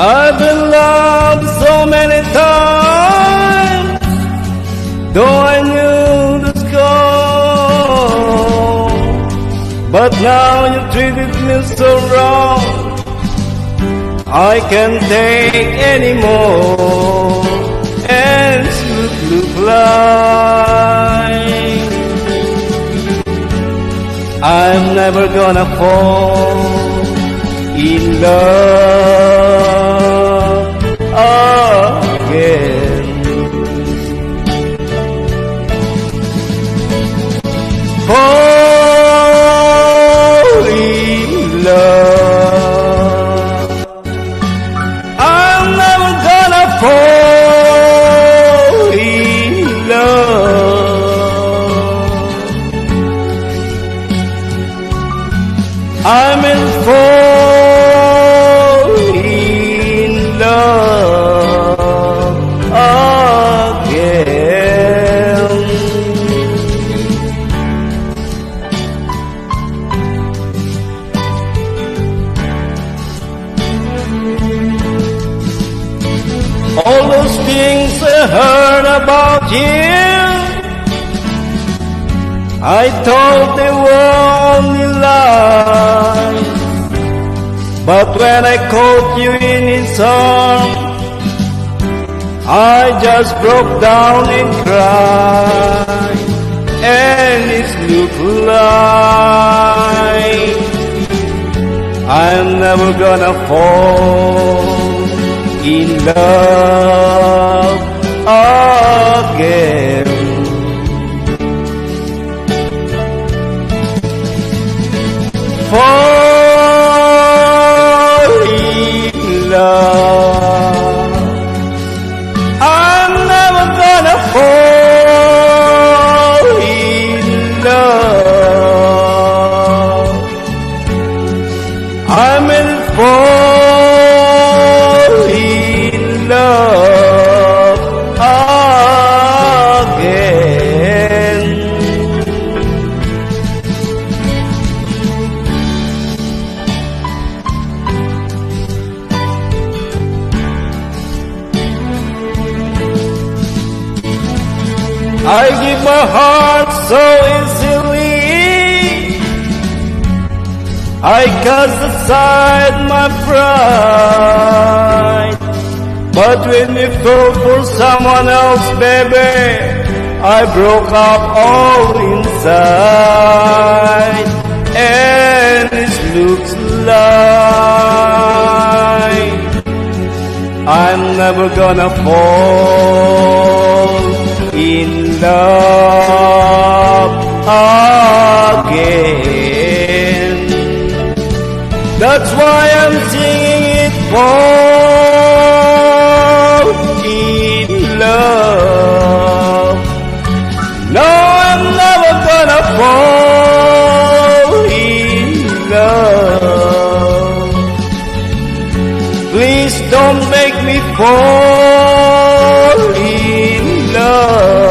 I've been loved so many times, though I knew the score. But now you treated me so wrong, I can't take anymore. And look like I'm never gonna fall in love again. Fall in love, I'm never gonna fall in love. I'm in fall in love again. All those things I heard about you, I thought they were only lies. But when I caught you in his arms, I just broke down and cried. And it looked like I'm never gonna fall in love again. Fall in love, I'm never gonna fall in love. I'm in fall in love again. I give my heart so easily, I cast aside my pride. But when you fall for someone else, baby, I broke up all inside. And it looks like I'm never gonna fall in love again. That's why I'm singing it, fall in love. No, I'm never gonna fall in love. Please don't make me fall in love.